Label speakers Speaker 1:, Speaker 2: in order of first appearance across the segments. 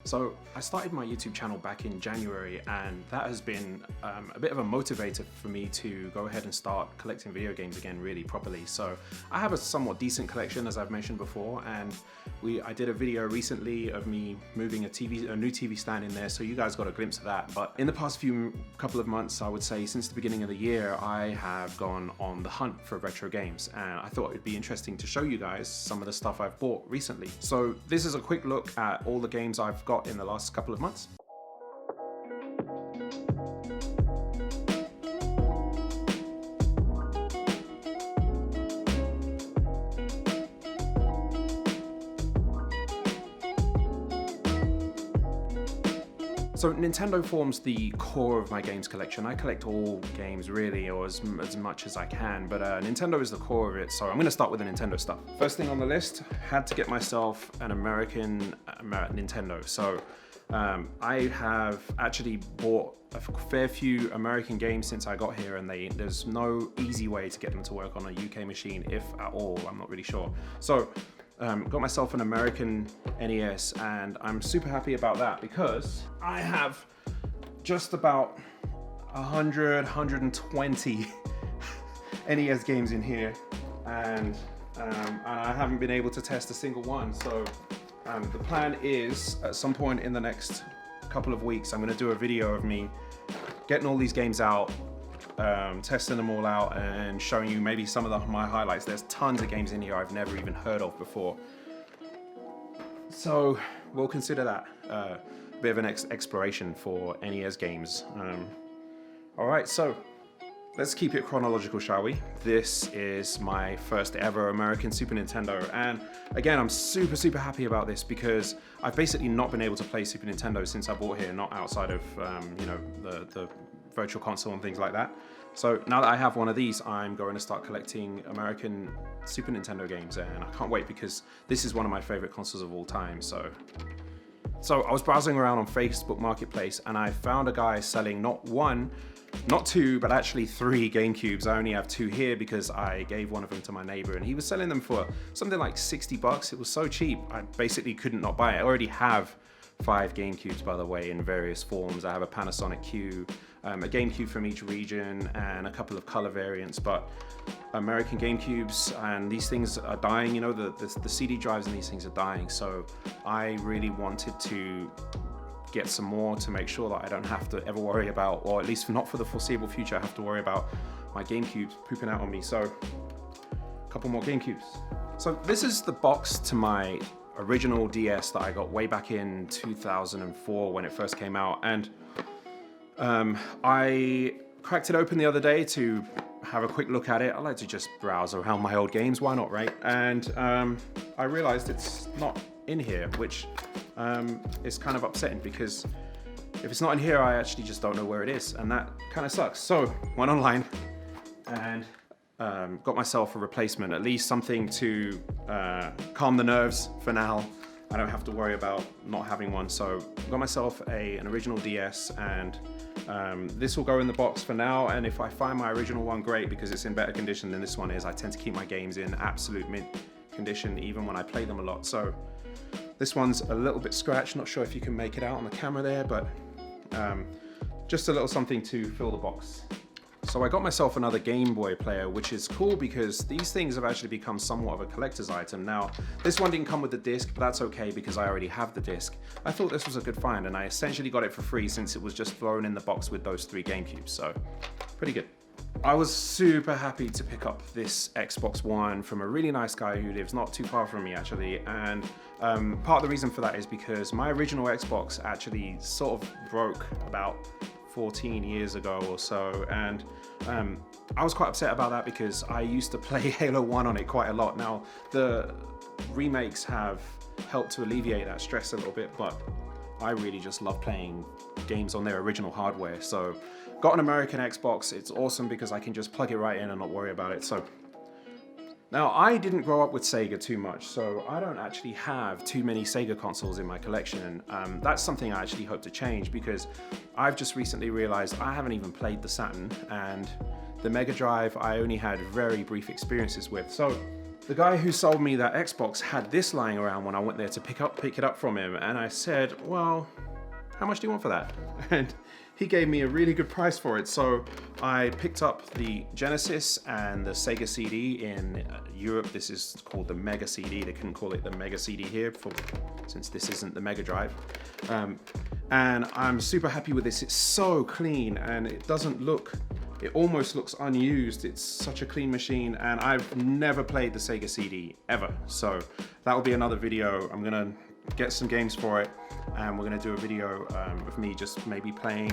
Speaker 1: So I started my YouTube channel back in January, and that has been a bit of a motivator for me to go ahead and start collecting video games again really properly. So I have a somewhat decent collection, as I've mentioned before, and I did a video recently of me moving a new TV stand in there, so you guys got a glimpse of that. But in the past couple of months, I would say since the beginning of the year, I have gone on the hunt for retro games, and I thought it'd be interesting to show you guys some of the stuff I've bought recently. So this is a quick look at all the games I've got in the last couple of months. So Nintendo forms the core of my games collection. I collect all games really, or as much as I can, but Nintendo is the core of it, so I'm going to start with the Nintendo stuff. First thing on the list, had to get myself an American Nintendo. So I have actually bought a fair few American games since I got here, and there's no easy way to get them to work on a UK machine, if at all. I'm not really sure. So got myself an American NES, and I'm super happy about that because I have just about 120 NES games in here, and I haven't been able to test a single one. So the plan is at some point in the next couple of weeks, I'm going to do a video of me getting all these games out, testing them all out and showing you maybe some of my highlights. There's tons of games in here I've never even heard of before. So we'll consider that a bit of an exploration for NES games. Alright, so let's keep it chronological, shall we? This is my first ever American Super Nintendo, and again, I'm super happy about this because I've basically not been able to play Super Nintendo since I bought here, not outside of you know, the virtual console and things like that. So now that I have one of these, I'm going to start collecting American Super Nintendo games, and I can't wait because this is one of my favorite consoles of all time. So I was browsing around on Facebook Marketplace, and I found a guy selling not one, not two, but actually 3 GameCubes. I only have 2 here because I gave one of them to my neighbor, and he was selling them for something like 60 bucks. It was so cheap, I basically couldn't not buy it. I already have 5 GameCubes, by the way, in various forms. I have a Panasonic Q, a GameCube from each region, and a couple of color variants. But American GameCubes, and these things are dying, you know, the CD drives and these things are dying. So I really wanted to get some more to make sure that I don't have to ever worry about, or at least not for the foreseeable future, I have to worry about my GameCubes pooping out on me. So a couple more GameCubes. So this is the box to my original DS that I got way back in 2004 when it first came out, and I cracked it open the other day to have a quick look at it. I like to just browse around my old games, why not, right? And I realized it's not in here, which is kind of upsetting because if it's not in here, I actually just don't know where it is, and that kind of sucks. So went online and got myself a replacement, at least something to calm the nerves for now. I don't have to worry about not having one. So got myself an original DS, and this will go in the box for now. And if I find my original one, great, because it's in better condition than this one is. I tend to keep my games in absolute mint condition even when I play them a lot. So this one's a little bit scratched. Not sure if you can make it out on the camera there, but just a little something to fill the box. So I got myself another Game Boy player, which is cool because these things have actually become somewhat of a collector's item. Now, this one didn't come with the disc, but that's okay because I already have the disc. I thought this was a good find, and I essentially got it for free since it was just thrown in the box with those 3 GameCubes, so pretty good. I was super happy to pick up this Xbox One from a really nice guy who lives not too far from me actually, and part of the reason for that is because my original Xbox actually sort of broke about 14 years ago or so, and I was quite upset about that because I used to play Halo 1 on it quite a lot. Now, the remakes have helped to alleviate that stress a little bit, but I really just love playing games on their original hardware. So got an American Xbox. It's awesome because I can just plug it right in and not worry about it. So now, I didn't grow up with Sega too much, so I don't actually have too many Sega consoles in my collection. That's something I actually hope to change because I've just recently realized I haven't even played the Saturn, and the Mega Drive I only had very brief experiences with. So The guy who sold me that Xbox had this lying around when I went there to pick it up from him, and I said, well, how much do you want for that? And he gave me a really good price for it. So I picked up the Genesis and the Sega CD in Europe. This is called the Mega CD. They couldn't call it the Mega CD here since this isn't the Mega Drive. And I'm super happy with this. It's so clean and it almost looks unused. It's such a clean machine, and I've never played the Sega CD ever. So that will be another video. I'm gonna get some games for it, and we're gonna do a video of me just maybe playing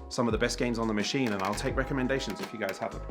Speaker 1: some of the best games on the machine, and I'll take recommendations if you guys have them.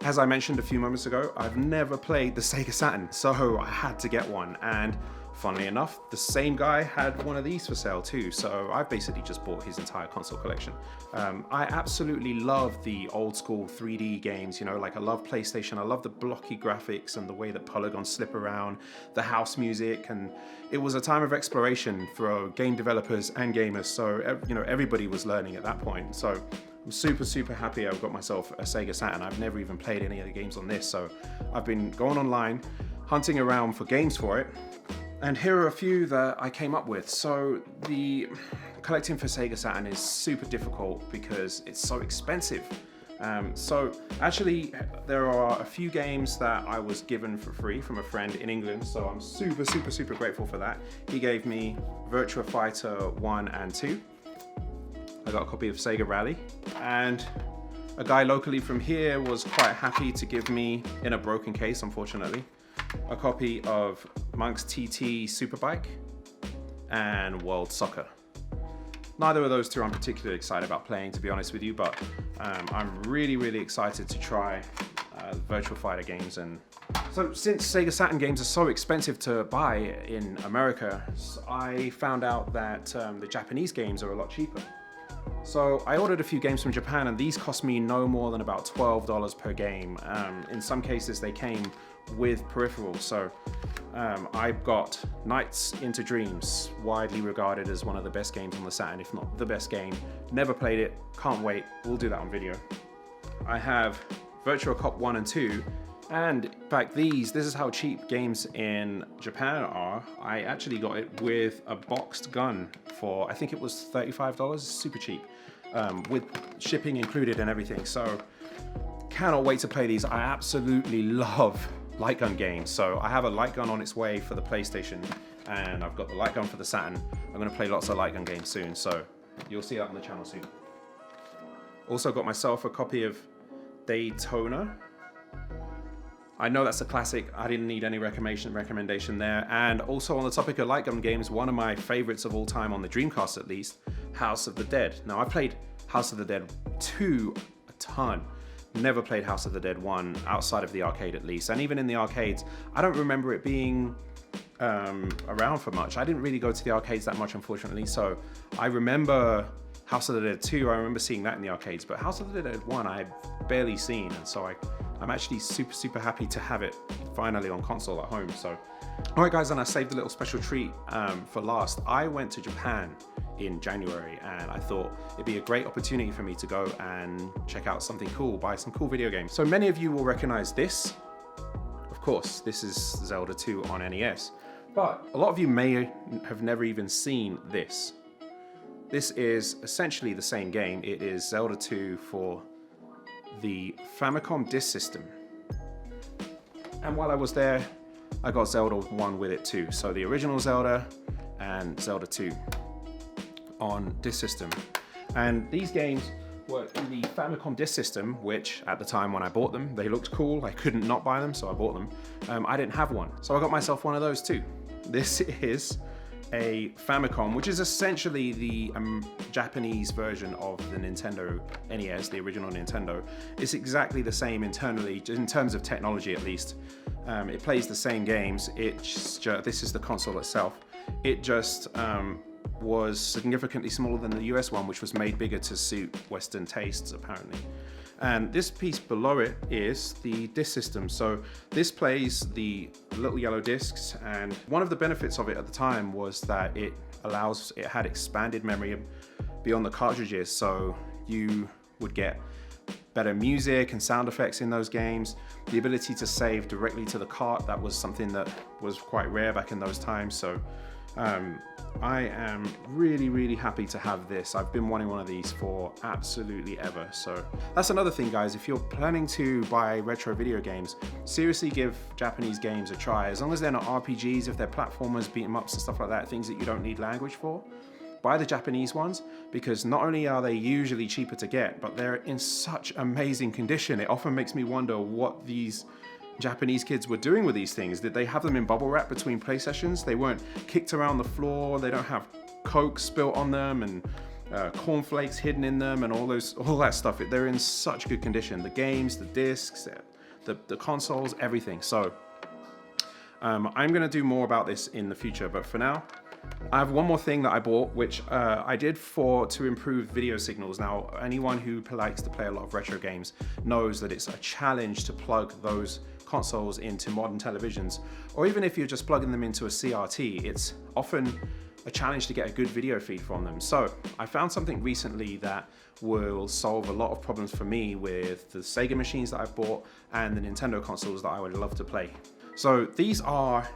Speaker 1: As I mentioned a few moments ago, I've never played the Sega Saturn, so I had to get one. And funnily enough, the same guy had one of these for sale too, so I basically just bought his entire console collection. I absolutely love the old school 3D games, you know, like I love PlayStation, I love the blocky graphics and the way that polygons slip around, the house music, and it was a time of exploration for game developers and gamers, so you know, everybody was learning at that point. So I'm super happy I've got myself a Sega Saturn. I've never even played any of the games on this, so I've been going online, hunting around for games for it. And here are a few that I came up with. So the collecting for Sega Saturn is super difficult because it's so expensive. So actually there are a few games that I was given for free from a friend in England. So I'm super grateful for that. He gave me Virtua Fighter 1 and 2. I got a copy of Sega Rally, and a guy locally from here was quite happy to give me, in a broken case unfortunately, a copy of Monk's TT Superbike and World Soccer. Neither of those two I'm particularly excited about playing, to be honest with you, but I'm really excited to try Virtua Fighter games. And so since Sega Saturn games are so expensive to buy in America, I found out that the Japanese games are a lot cheaper. So I ordered a few games from Japan, and these cost me no more than about $12 per game. In some cases they came with peripherals. So I got Nights into Dreams, widely regarded as one of the best games on the Saturn, if not the best game. Never played it, can't wait, we'll do that on video. I have Virtua Cop 1 and 2, and in fact this is how cheap games in Japan are. I actually got it with a boxed gun for, I think it was $35, super cheap, with shipping included and everything. So cannot wait to play these. I absolutely love light gun games. So I have a light gun on its way for the PlayStation, and I've got the light gun for the Saturn. I'm gonna play lots of light gun games soon, so you'll see that on the channel soon. Also got myself a copy of Daytona. I know that's a classic, I didn't need any recommendation there. And also on the topic of light gun games, one of my favorites of all time on the Dreamcast at least, House of the Dead. Now I played House of the Dead 2 a ton. Never played House of the Dead 1 outside of the arcade at least. And even in the arcades, I don't remember it being around for much. I didn't really go to the arcades that much, unfortunately. So I remember House of the Dead 2, I remember seeing that in the arcades, but House of the Dead 1 I've barely seen, and so I'm actually super happy to have it finally on console at home. So, alright guys, and I saved a little special treat for last. I went to Japan in January, and I thought it'd be a great opportunity for me to go and check out something cool, buy some cool video games. So many of you will recognize this. Of course, this is Zelda 2 on NES, but a lot of you may have never even seen this. This is essentially the same game. It is Zelda 2 for the Famicom disk system. And while I was there, I got Zelda 1 with it too. So the original Zelda and Zelda 2 on disk system. And these games were in the Famicom disk system, which at the time when I bought them, they looked cool. I couldn't not buy them, so I bought them. I didn't have one, so I got myself one of those too. This is a Famicom, which is essentially the Japanese version of the Nintendo NES, the original Nintendo. It's exactly the same internally, in terms of technology at least. It plays the same games. This is the console itself. It just was significantly smaller than the US one, which was made bigger to suit Western tastes apparently. And this piece below it is the disc system. So this plays the little yellow discs, and one of the benefits of it at the time was that it had expanded memory beyond the cartridges. So you would get better music and sound effects in those games, the ability to save directly to the cart. That was something that was quite rare back in those times. So I am really happy to have this. I've been wanting one of these for absolutely ever. So that's another thing, guys. If you're planning to buy retro video games, seriously give Japanese games a try. As long as they're not RPGs, if they're platformers, beat 'em ups and stuff like that, things that you don't need language for, buy the Japanese ones, because not only are they usually cheaper to get, but they're in such amazing condition. It often makes me wonder what these Japanese kids were doing with these things. Did they have them in bubble wrap between play sessions? They weren't kicked around the floor. They don't have Coke spilt on them and cornflakes hidden in them and all that stuff. They're in such good condition. The games, the discs, the consoles, everything. So I'm gonna do more about this in the future, but for now, I have one more thing that I bought, which I did to improve video signals. Now, anyone who likes to play a lot of retro games knows that it's a challenge to plug those consoles into modern televisions, or even if you're just plugging them into a CRT, it's often a challenge to get a good video feed from them. So I found something recently that will solve a lot of problems for me with the Sega machines that I've bought and the Nintendo consoles that I would love to play. So these are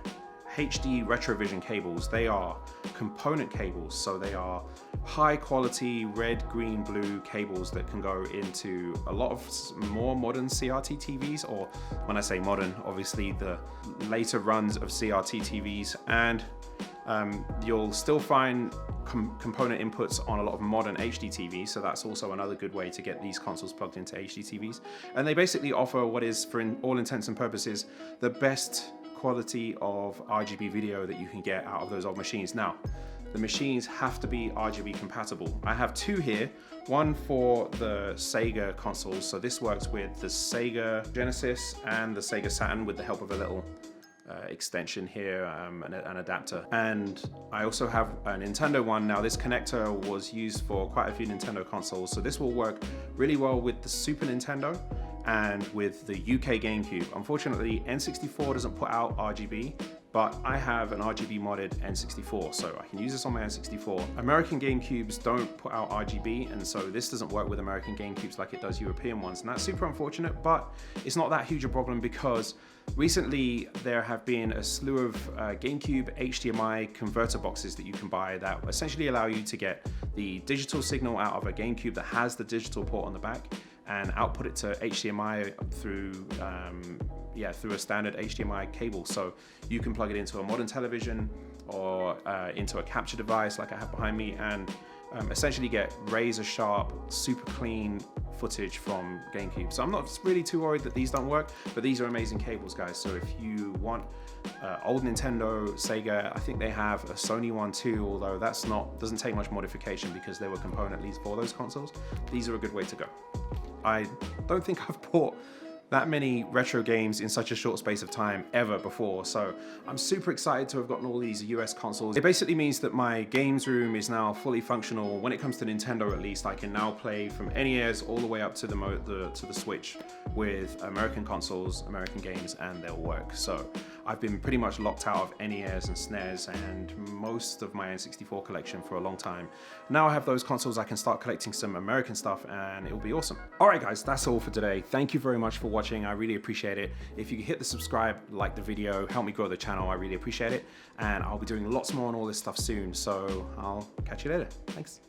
Speaker 1: HD Retrovision cables. They are component cables, so they are high quality red, green, blue cables that can go into a lot of more modern CRT TVs, or when I say modern, obviously the later runs of CRT TVs, and you'll still find component inputs on a lot of modern HD TVs, so that's also another good way to get these consoles plugged into HD TVs. And they basically offer what is, for all intents and purposes, the best quality of RGB video that you can get out of those old machines. Now, the machines have to be RGB compatible. I have two here, one for the Sega consoles. So this works with the Sega Genesis and the Sega Saturn with the help of a little extension here, an adapter. And I also have a Nintendo one. Now this connector was used for quite a few Nintendo consoles, so this will work really well with the Super Nintendo and with the UK GameCube. Unfortunately, N64 doesn't put out RGB, but I have an RGB modded N64, so I can use this on my N64. American GameCubes don't put out RGB, and so this doesn't work with American GameCubes like it does European ones, and that's super unfortunate, but it's not that huge a problem because recently there have been a slew of GameCube HDMI converter boxes that you can buy that essentially allow you to get the digital signal out of a GameCube that has the digital port on the back and output it to HDMI through a standard HDMI cable. So you can plug it into a modern television or into a capture device like I have behind me, and essentially get razor sharp, super clean footage from GameCube. So I'm not really too worried that these don't work, but these are amazing cables, guys. So if you want old Nintendo, Sega, I think they have a Sony one too, although doesn't take much modification because they were component leads for those consoles. These are a good way to go. I don't think I've bought that many retro games in such a short space of time ever before, so I'm super excited to have gotten all these US consoles. It basically means that my games room is now fully functional. When it comes to Nintendo, at least, I can now play from NES all the way up to the Switch with American consoles, American games, and they'll work. So I've been pretty much locked out of NES and SNES and most of my N64 collection for a long time. Now I have those consoles, I can start collecting some American stuff and it'll be awesome. All right, guys, that's all for today. Thank you very much for watching. I really appreciate it. If you could hit the subscribe, like the video, help me grow the channel, I really appreciate it. And I'll be doing lots more on all this stuff soon. So I'll catch you later. Thanks.